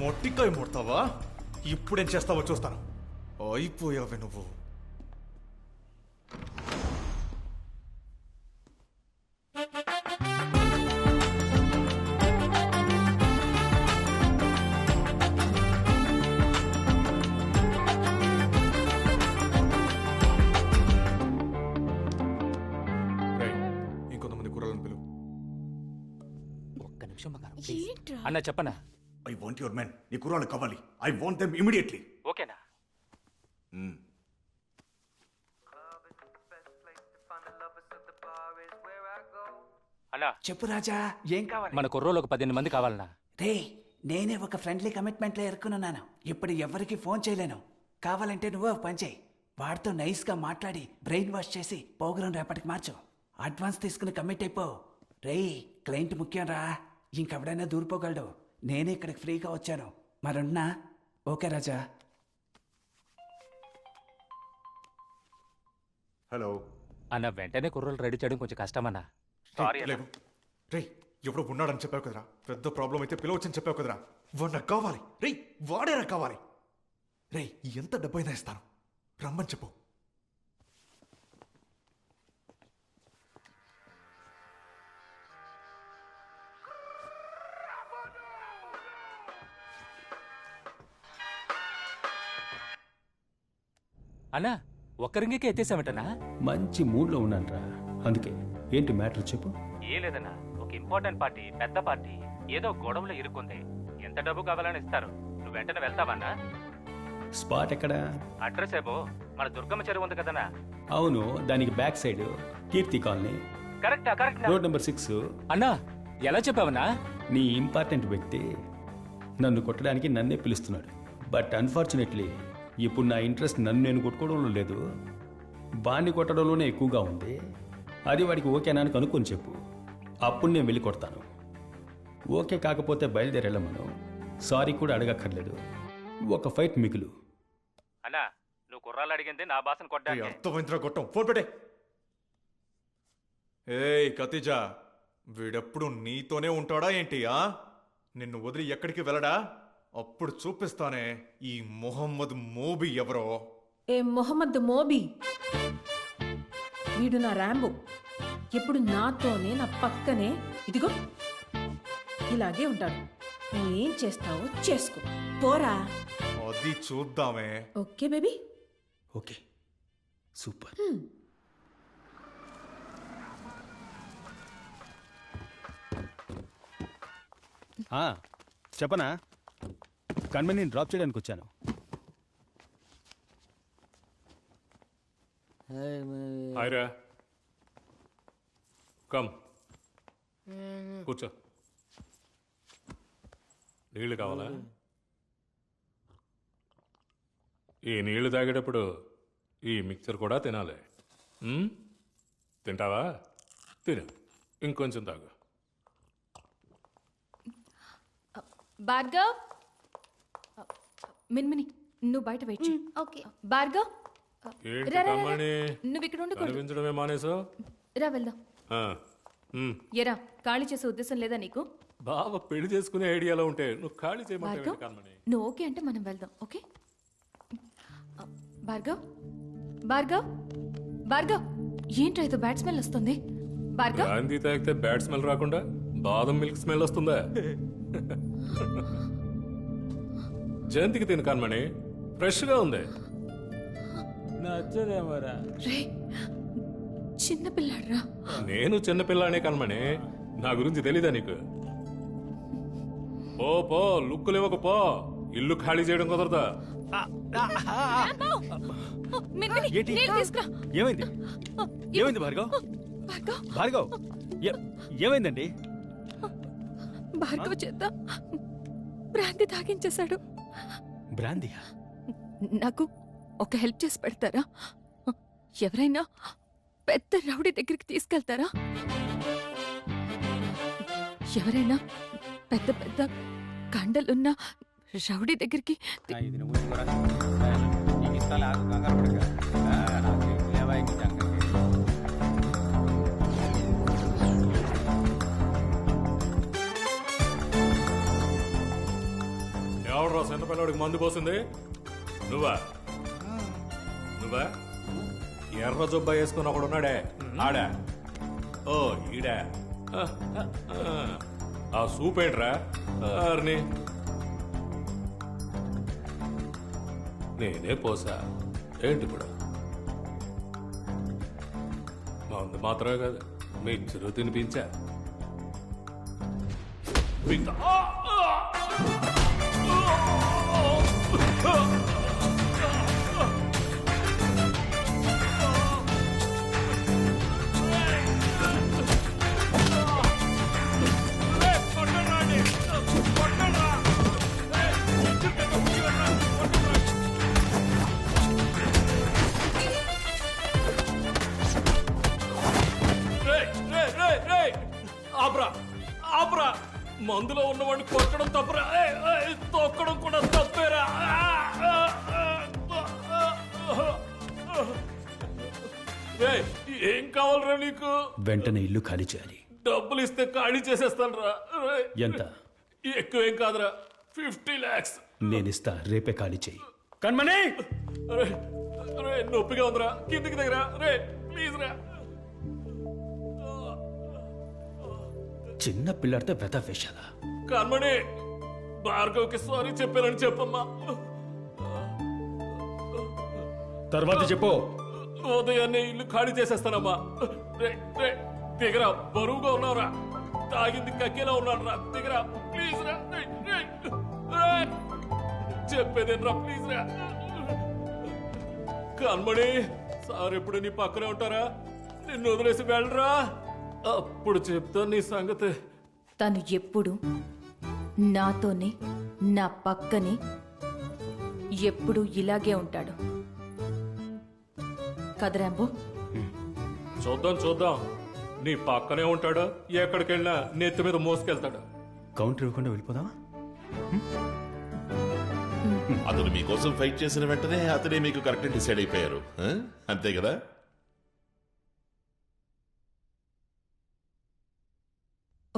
మొట్టికాయ ముడతావా? ఇప్పుడేం చేస్తావో చూస్తాను. అయిపోయావే నువ్వు. ఇంకొంతమంది కూరలను పిలువు. ఒక్క నిమిషం అన్న చెప్పనా? I want your men. నీ కుర్రాళ్ళు కావాలి. I want them immediately. ఓకేనా? అన్నా చెప్పు రాజా, ఏం కావాలి? మన కుర్రోలు ఒక 18 మంది కావాలన్నా. రే, నేనే ఒక ఫ్రెండ్లీ కమిట్మెంట్ లో ఇరుక్కున్నాను. ఇప్పుడు ఎవరికి ఫోన్ చేయలేను. కావాలంటే నువ్వు ఒక పని చేయి. వాడితో నైస్ గా మాట్లాడి బ్రెయిన్ వాష్ చేసి ప్రోగ్రాం రేపటికి మార్చు. అడ్వాన్స్ తీసుకుని కమిట్ అయిపో. రే, క్లయింట్ ముఖ్యం రా. ఇంకెవడైనా దూరిపోగలడు. నేనే ఇక్కడికి ఫ్రీగా వచ్చాను. మరున్నా? ఓకే రాజా. హలో అన్న వెంటనే కుర్రోలు రెడీ చేయడం కొంచెం కష్టమన్నా. రే, ఎప్పుడు ఉన్నాడని చెప్పావు కదరా. పెద్ద ప్రాబ్లం అయితే పిలవచ్చని చెప్పావు కదరా. వాడు నాకు కావాలి. రే, వాడే నాకు కావాలి. రే, ఎంత డబ్బైనా ఇస్తాను. రమ్మని చెప్పు. అన్నా ఒక్క రింగికే ఎత్తేసామటనా? మంచి మూడ్లో ఉన్నానరా, అందుకే. ఏంటి మ్యాటర్ చెప్పు. ఏ లేదన్నా, ఒక ఇంపార్టెంట్ పార్టీ, పెద్ద పార్టీ ఏదో గొడవలో ఇరుక్కుంది. ఎంత డబ్బు కావాలని ఇస్తారు. నువ్వు వెంటనే వెళ్తావన్నా? స్పాట్ ఎక్కడా? అడ్రస్ ఏమో మన దుర్గమ్మ చెరువు ఉంది కదన్నా. అవును, దానికి బ్యాక్ సైడ్ కీర్తి కాలనీ, కరెక్ట్ రోడ్ నెంబర్ 6. అన్నా ఎలా చెప్పావన్నా? నీ ఇంపార్టెంట్ వ్యక్తి నన్ను కొట్టడానికి నన్నే పిలుస్తున్నాడు. బట్ అన్ఫార్చునేట్లీ ఇప్పుడు నా ఇంట్రెస్ట్ నన్ను నేను కొట్టుకోవడంలో లేదు, బాణ్ణి కొట్టడంలోనే ఎక్కువగా ఉంది. అది వాడికి ఓకేనా అని కనుక్కొని చెప్పు. అప్పుడు నేను వెళ్ళి కొడతాను. ఓకే కాకపోతే బయలుదేరెళ్ళమను. సారీ కూడా అడగక్కర్లేదు. ఒక ఫైట్ మిగులు. అన్నా నువ్వు కుర్రాలు అడిగింది నా భాషను కొట్టడానికి. అర్థమైందిరా గొట్టం. ఫోన్ పెట్టే. ఏయ్ కతిజా, వీడెప్పుడు నీతోనే ఉంటాడా ఏంటి? నిన్ను వదిలి ఎక్కడికి వెళ్ళడా? అప్పుడు చూపిస్తానే ఈ మొహమ్మద్ మోబీ ఎవరో. ఏ మొహమ్మద్ మోబీ? వీడు నా ర్యాంబో. ఎప్పుడు నాతోనే, నా పక్కనే, ఇదిగో ఇలాగే ఉంటాడు. నువ్వు ఏం చేస్తావో చేసుకో, పోరా. అది చూద్దామే. Okay baby. Okay, super. చెప్పనా? కన్వెన్ డ్రాప్ చేయడానికి వచ్చాను. హాయ్రా, కమ్ కూర్చో. నీళ్ళు కావాలా? ఈ నీళ్లు తాగేటప్పుడు ఈ మిక్చర్ కూడా తినాలి. తింటావా? తిను, ఇంకొంచెం తాగు. భార్గవ్, మిన్మిని నువ్వు బయట వెయిట్ చేయి. ఓకే భార్గవ్, నువ్వు ఇక్కడ కనిపించడమే మానేసో. రా వెళ్దాం. ఎరా, ఖాళీ చేసే ఉద్దేశం లేదా నీకు? బావ పెళ్లి చేసుకునే ఐడియాలో ఉంటే నువ్వు ఖాళీ చేయమంటావు. నువ్వు ఓకే అంటే మనం వెళ్దాం. ఓకే భార్గవ్, భార్గవ్, భార్గవ్, ఏంట్రా ఇది బ్యాడ్ స్మెల్ వస్తుంది? భార్గవ్, గాంధీ తాగితే బ్యాడ్ స్మెల్ రాకుండా బాదం మిల్క్ స్మెల్ వస్తుందా? జయంతికి తిను కన్మణి, ఫ్రెష్ గా ఉంది. రే చిన్న పిల్లాడ్రా. నేను చిన్నపిల్లానే కన్మణి, నా గురించి తెలీదా నీకు? పో పో, లుక్కులు ఇవ్వకు పో. ఇల్లు ఖాళీ చేయడం కుదరదా? ఏమైంది? ఏమైంది భార్గవ్? భార్గవ్ ఏమైందండి? భార్గవ్ చేత బ్రాంతి తాగించేశాడు. బ్రాంతియా? నాకు ఒక హెల్ప్ చేసి పెడతారా? ఎవరైనా పెద్ద రౌడీ దగ్గరికి తీసుకెళ్తారా? ఎవరైనా పెద్ద పెద్ద కండలున్న రౌడీ దగ్గరికి. ఎవడరా చిన్న పిల్లడికి మందు పోసింది? నువ్వా? ఎర్ర జొబ్బా వేసుకుని ఒకడు ఉన్నాడే ఆడా? ఓ ఈడా? ఆ సూప్ ఏంట్రా? నేనే పోసా ఏంటి ఇప్పుడు? మందు మాత్రమే కాదు, మిక్చరు తినిపించా. ఆపరా, మందులో ఉన్నవాడిని కొట్టడం తప్పరా? తొక్కడం కూడా తప్పేరా? ఏం కావాలరా నీకు? వెంటనే ఇల్లు ఖాళీ చేయాలి. డబ్బులు ఇస్తే ఖాళీ చేసేస్తాను రా. ఎంత? ఎక్కువేం కాదురా, 50 lakhs. నేనిస్తా, రేపే ఖాళీ చేయి. కన్మణి, నొప్పిగా ఉందిరా, కిందికి దగ్గర రే, ప్లీజ్ రా. చిన్న పిల్లడితో వెత వేషాలా? కన్మణి, భార్గవ్కి సారీ చెప్పానని చెప్పమ్మా. తర్వాత చెప్పు. ఉదయాన్నే ఇల్లు ఖాళీ చేసేస్తానమ్మా. దిగరా, బరువుగా ఉన్నావురా, తాగింది కక్కేలా ఉన్నాడు రా, దిగరా ప్లీజ్ రా. చెప్పేదేనరా, ప్లీజ్ రా. కన్మణి, సార్ ఎప్పుడు నీ పక్కనే ఉంటారా? నిన్ను వదిలేసి వెళ్ళరా, అప్పుడు చెప్తా నీ సంగతి. తను ఎప్పుడు నాతోనే, నా పక్కనే ఎప్పుడు ఇలాగే ఉంటాడు కదరాంబో. చూద్దాం, నీ పక్కనే ఉంటాడు, ఎక్కడికి వెళ్ళినా నెత్తి మీద మోసుకెళ్తాడు. కౌంటర్ ఇవ్వకుండా వెళ్ళిపోదామా? అతను మీకోసం ఫైట్ చేసిన వెంటనే అతనే మీకు కరెక్ట్ డిసైడ్ అయిపోయారు, అంతే కదా?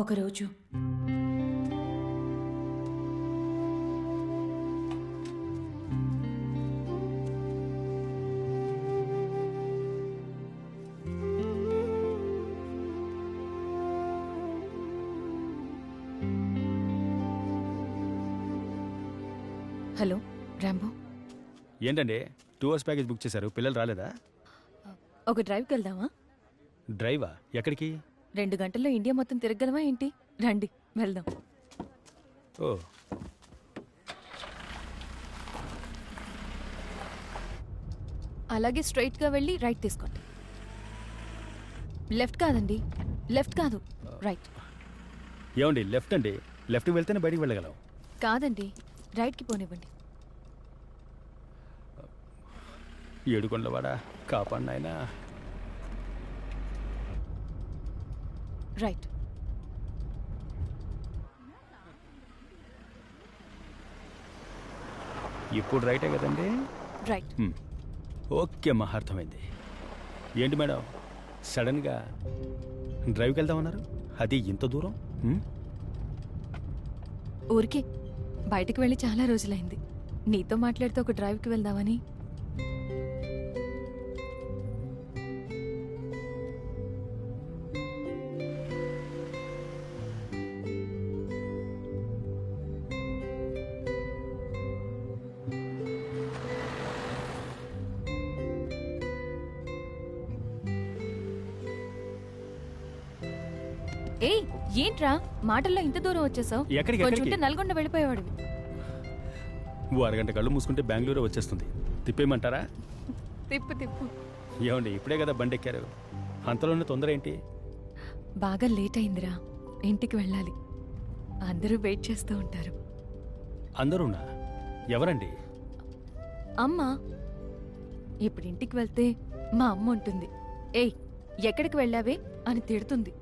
ఒకరోజు హలో రాంబో. ఏంటండి 2 hours ప్యాకేజ్ బుక్ చేశారు, పిల్లలు రాలేదా? ఒక డ్రైవ్కి వెళ్దామా? డ్రైవా? ఎక్కడికి? 2 గంటల్లో ఇండియా మొత్తం తిరగలమా ఏంటి? రండి వెళ్దాం. ఓ, అలాగే స్ట్రైట్గా వెళ్ళి రైట్ తీసుకోండి. లెఫ్ట్ కాదండి, లెఫ్ట్ కాదు, రైట్. ఏమండి లెఫ్ట్ అండి, లెఫ్ట్కి వెళ్తేనే బయటికి వెళ్ళగలం. కాదండి, రైట్కి పోనివ్వండి. ఏడుకొండలవాడా, కాపాడు నాయనా. రైట్. ఇప్పుడు రైటే కదండి? రైట్. ఓకే అమ్మా, అర్థమైంది. ఏంటి మేడం సడన్గా డ్రైవ్కి వెళ్దామన్నారు, అది ఇంత దూరం? ఊరికే బయటకు వెళ్ళి చాలా రోజులైంది, నీతో మాట్లాడితే ఒక డ్రైవ్కి వెళ్దామని. ఏయ్, ఏంట్రా మాటల్లో ఇంత దూరం వచ్చేసావు? ఎక్కడికి? కొంచెంటే నల్గొండ వెళ్ళిపోయేవాడివి. ఓ అరగంట కళ్ళు మూసుకుంటే బెంగళూరు వచ్చేస్తుంది. తిప్పేయమంటారా? తిప్పు తిప్పు. ఏమండి ఇప్పుడే కదా బండి ఎక్కారు, అంతలోనే తొందర ఏంటి? బాగా లేట్ అయిందిరా, ఇంటికి వెళ్ళాలి. అందరూ వెయిట్ చేస్తూ ఉంటారు. అందరూనా? ఎవరండి? అమ్మ. ఇప్పుడు ఇంటికి వెళ్తే మా అమ్మ ఉంటుంది, ఏయ్ ఎక్కడికి వెళ్ళావే అని తిడుతుంది.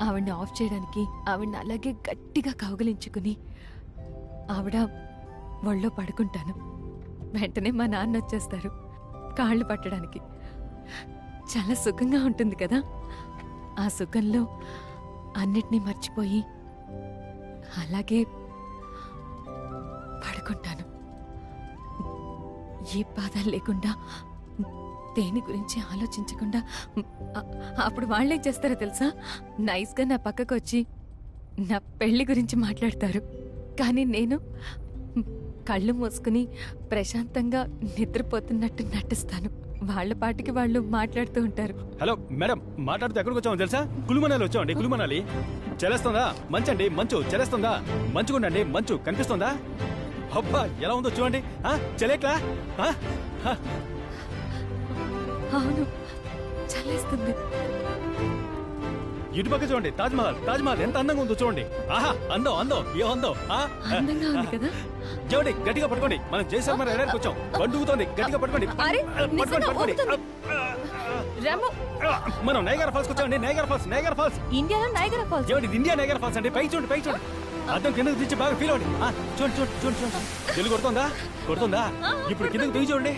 ఆవిడ్ని ఆఫ్ చేయడానికి ఆవిడ్ని అలాగే గట్టిగా కౌగిలించుకుని ఆవిడ ఒళ్ళో పడుకుంటాను. వెంటనే మా నాన్న వచ్చేస్తారు కాళ్ళు పట్టడానికి. చాలా సుఖంగా ఉంటుంది కదా. ఆ సుఖంలో అన్నిటినీ మర్చిపోయి అలాగే పడుకుంటాను. ఏ బాధలు లేకుండా, దేని గురించి ఆలోచించకుండా. అప్పుడు వాళ్ళేం చేస్తారో తెలుసా? నైస్గా నా పక్కకు వచ్చి నా పెళ్లి గురించి మాట్లాడతారు. కానీ నేను కళ్ళు మూసుకుని ప్రశాంతంగా నిద్రపోతున్నట్టు నటిస్తాను. వాళ్ళ పాటికి వాళ్ళు మాట్లాడుతూ ఉంటారు. హలో మేడం, మాట్లాడుతూ ఎక్కడికి వచ్చామో తెలుసా? కులుమనాలి వచ్చామండి. కులుమనాలి చలేస్తుందా? మంచండి, మంచు చలేస్తుందా? మంచుకుండండి, మంచు కనిపిస్తుందా? అబ్బా ఎలా ఉందో చూడండి. చలేట్లా? అవును, చలేస్తుంది. ఇటుపక్క చూడండి, తాజ్మహల్. తాజ్మహల్ ఎంత అందంగా ఉందో చూడండి. ఆహా, అందం అందం, ఏ అందం. అందంగా ఉంది కదా. చూడండి, గట్టిగా పట్టుకోండి. మనం జయశర్మ ఎడారికి వచ్చాం. బండుగుతోంది, గట్టిగా పట్టుకోండి. అరే, పట్టుకోండి, పట్టుకోండి. రాము, మనం నైగరా ఫాల్స్ వచ్చామండి. Niagara Falls, Niagara Falls. ఇండియాలో నైగరా ఫాల్స్. చూడండి, ఇది ఇండియా నైగరా ఫాల్స్ అండి. పైకి చూడండి, పైకి చూడండి. అద్దం కిందకు దించి బాగా ఫీల్ అవ్వండి. చూడండి చూడండి చూడండి చూడండి. తెలుగు కొడుతుందా? కొడుతుందా? ఇప్పుడు కిందకు దిగి చూడండి.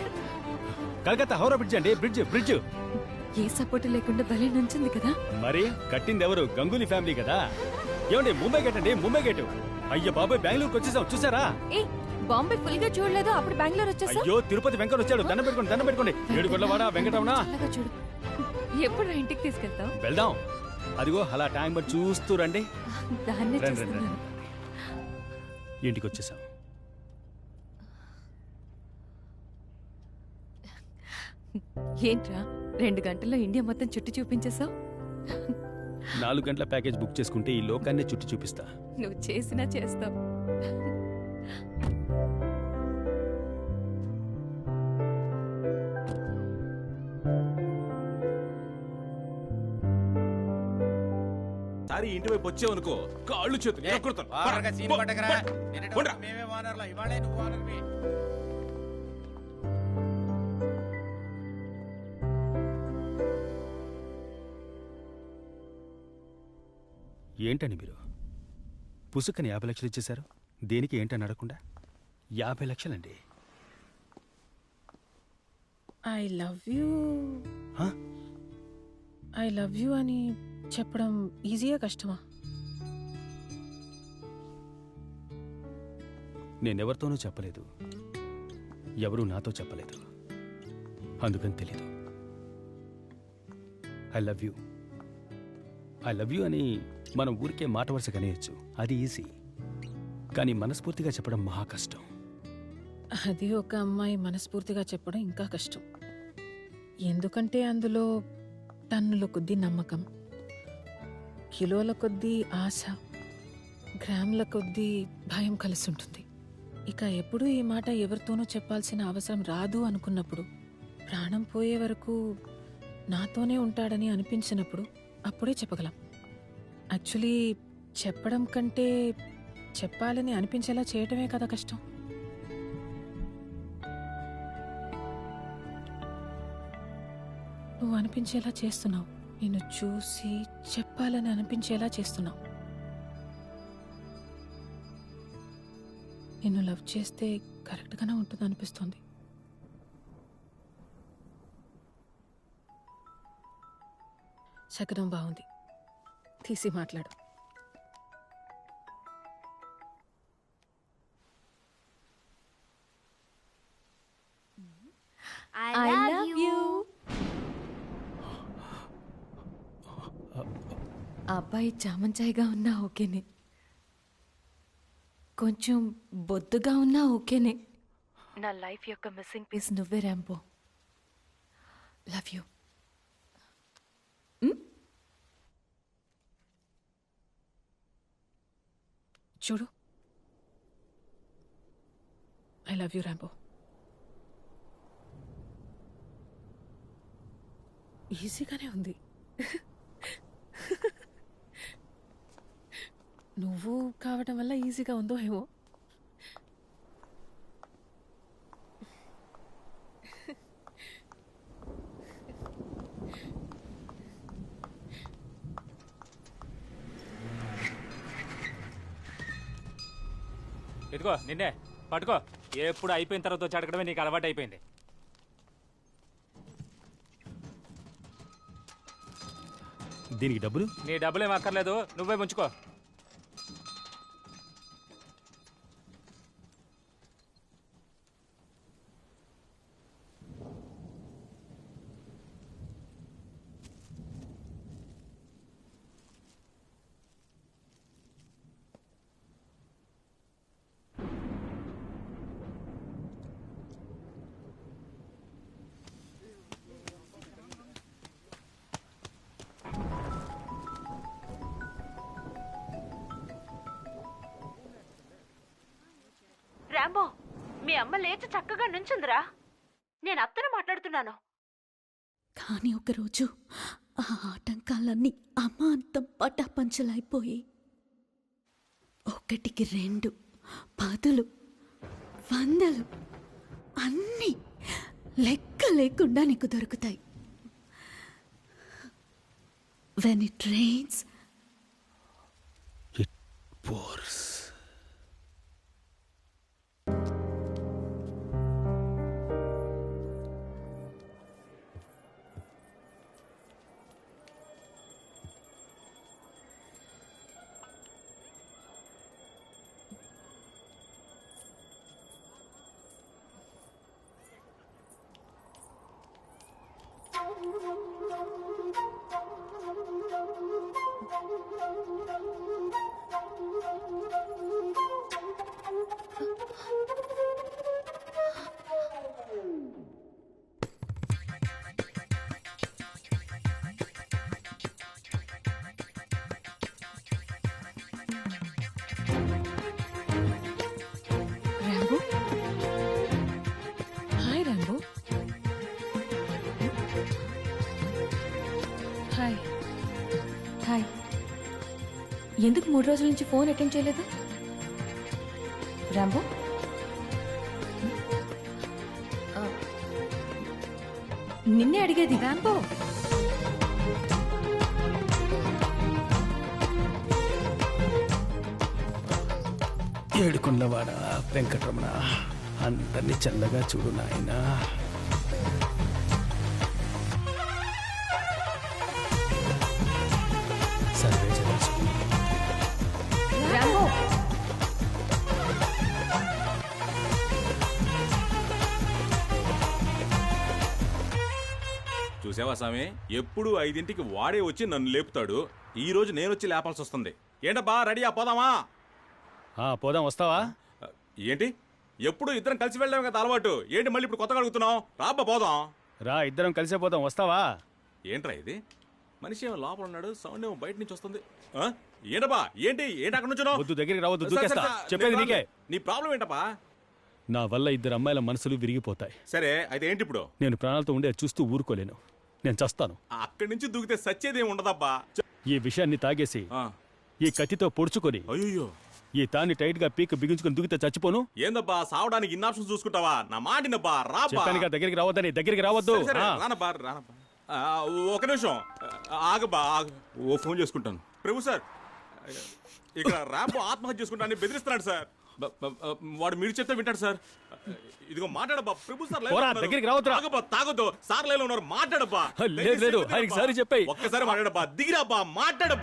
కలకత్తా హౌరా బ్రిడ్జ్ అండి. బ్రిడ్జ్ బ్రిడ్జ్ ఏ సపోర్ట్ లేకుండా భలే నుంచింది కదా. మరి కట్టింది ఎవరు? గంగూలీ ఫ్యామిలీ కదా. ఏమండి, ముంబై గేట్ అండి, ముంబై గేట్. అయ్యో బాబాయ్, బెంగళూరుకి వచ్చేసాం, చూసారా? బాంబే ఫుల్ గా చూడలేదు, అప్పుడు బెంగళూరు వచ్చేసా. అయ్యో, తిరుపతి వెంకట వచ్చాడు. దండం పెట్టుకోండి, దండం పెట్టుకోండి. ఏడుకొండలవాడ వెంకటరమణ. చూడు, ఎప్పుడు ఇంటికి తీసుకెళ్తావు? వెళ్దాం. అదిగో అలా ట్యాంక్ బండ్ చూస్తూ రండి. దాన్నే రండి, రండి, చూస్తున్నాను. ఇంటికి వచ్చేసాం. ఏంట్రా 2 గంటల్లో ఇండియా మొత్తం చుట్టి చూపించేశావు? 4 గంటల ప్యాకేజ్ బుక్ చేసుకుంటే ఈ లోకాన్నే చుట్టి చూపిస్తా. నువ్వు చేసినా చేస్తావు. సారి ఇంటి వైపు వచ్చావనుకో, కాళ్ళు చేతులు ఎరగొడతాను. పోండ్రా. ఏంటని మీరు పుసుకని 50 లక్షలు ఇచ్చేశారు? దేనికి ఏంటని అడగకుండా? 50 లక్షలండి. I love you, I love you అని చెప్పడం ఈజీగా కష్టమా? నేనెవరితోనూ చెప్పలేదు, ఎవరూ నాతో చెప్పలేదు, అందుకని తెలీదు. I love you, I love you అని మనం ఊరికే మాట వరుస కనేయచ్చు, అది ఈజీ. కానీ మనస్ఫూర్తిగా చెప్పడం మహా కష్టం. అది ఒక అమ్మాయి మనస్ఫూర్తిగా చెప్పడం ఇంకా కష్టం. ఎందుకంటే అందులో టన్నుల కొద్దీ నమ్మకం, కిలోల కొద్దీ ఆశ, గ్రాముల కొద్దీ భయం కలిసి ఉంటుంది. ఇక ఎప్పుడు ఈ మాట ఎవరితోనూ చెప్పాల్సిన అవసరం రాదు అనుకున్నప్పుడు, ప్రాణం పోయే వరకు నాతోనే ఉంటాడని అనిపించినప్పుడు అప్పుడే చెప్పగలం. యాక్చువల్లీ చెప్పడం కంటే చెప్పాలని అనిపించేలా చేయటమే కదా కష్టం. నువ్వు అనిపించేలా చేస్తున్నావు, నిన్ను చూసి చెప్పాలని అనిపించేలా చేస్తున్నావు. నిన్ను లవ్ చేస్తే కరెక్ట్గానే ఉంటుంది అనిపిస్తుంది. శకనం బాగుంది, తీసి మాట్లాడు. I love you. అబ్బాయి చామంచాయిగా ఉన్నా ఓకేనే, కొంచెం బొద్దుగా ఉన్నా ఓకేనే. నా లైఫ్ యొక్క మిస్సింగ్ పీస్ నువ్వే ర్యాంబో. Love you. చూడు, ఐ లవ్ యూ ర్యాంబో. ఈజీగానే ఉంది. నువ్వు కావటం వల్ల ఈజీగా ఉందో ఏమో. ఇదిగో నిన్నే పట్టుకో. ఎప్పుడు అయిపోయిన తర్వాత వచ్చి అడగడమే నీకు అలవాటు అయిపోయింది. దీనికి డబ్బులు? నీ డబ్బులేం అక్కర్లేదు, నువ్వే ఉంచుకో. రాంబో, మీ అమ్మ లేచి చక్కగా నుంచుందిరా. నేను అత్తను మాట్లాడుతున్నాను. కానీ ఒకరోజు ఆ ఆటంకాలన్నీ అమాంతం పటాపంచలైపోయి 1కి 2, 10, 100 అన్నీ లెక్క లేకుండా నీకు దొరుకుతాయి. When it rains it pores. Rambo, hi Rambo. Hi. Hi. ఎందుకు 3 రోజుల నుంచి ఫోన్ అటెండ్ చేయలేదు? రాంబో, నిన్నే అడిగేది. రాంబో, ఏడుకొండలవాడ వెంకటరమణ, అందరినీ చల్లగా చూడు నాయనా. సర్వే జరచు. రాంబో, చూసావా స్వామి, ఎప్పుడు 5ంటికి వాడే వచ్చి నన్ను లేపుతాడు. ఈ రోజు నేను వచ్చి లేపాల్సి వస్తుంది. ఏంటబ్బా, రెడీయా, పోదామా? పోదాం, వస్తావా? ఏంటి, ఎప్పుడు ఇద్దరం కలిసి వెళ్ళాం కదా అలవాటు. ఏంటి మళ్ళీ ఇప్పుడు కొత్తగా అడుగుతున్నావు? రాబ్బా పోదాం. రా, ఇద్దరం కలిసే పోదాం, వస్తావా? ఏంట్రా ఇది, మనిషి ఏమో లోపల ఉన్నాడు, సౌండ్ ఏమో బయట నుంచి వస్తుంది. ఏంటబ్బా, ఏంటి అక్కడ నుంచి వద్దు, దగ్గరికి రావద్దు, దూకేస్తా. చెప్పేది నీకే. నీ ప్రాబ్లం ఏంటబ్బా? నా వల్ల 2 అమ్మాయిల మనసులు విరిగిపోతాయి. సరే అయితే ఏంటి ఇప్పుడు? నేను ప్రాణాలతో ఉండే చూస్తూ ఊరుకోలేను. నేను చస్తాను. అక్కడి నుంచి దూకితే సచ్చేదేం ఉండదబ్బా. ఈ విషయాన్ని తాగేసి ఈ కత్తితో పొడుచుకొని అయ్యో ఈ తాన్ని టైట్ గా పీక్ బిగించుకొని దూకితే చచ్చిపోను. ఏందబ్బా, సావడానికి ఇన్ని ఆప్షన్స్ చూసుకుంటావా? నా మాటినబ్బా, రాబ్బా. చెప్పానుగా, దగ్గరికి రావద్దని. దగ్గరికి రావద్దు. రానబ్బా. ఒక నిమిషం ఆగబ్బా, ఓ ఫోన్ చేసుకుంటాను. ప్రభు సార్, ఇక్కడ ర్యాంప్ ఆత్మహత్య చేసుకుంటానని బెదిరిస్తున్నాడు సార్. వాడు మీరు చెప్తే వింటాడు సార్. ఇదిగో మాట్లాడబ్బా. ప్రభు సార్ దగ్గరికి రావద్దు. తాగొద్దు, సార్ లైన్లో ఉన్నారు, మాట్లాడబ్బా. లేదు, ఆయనకి సారీ చెప్పాయి. ఒక్కసారి మాట్లాడబ్బా, దిగిరాబ్బా, మాట్లాడబ్బా.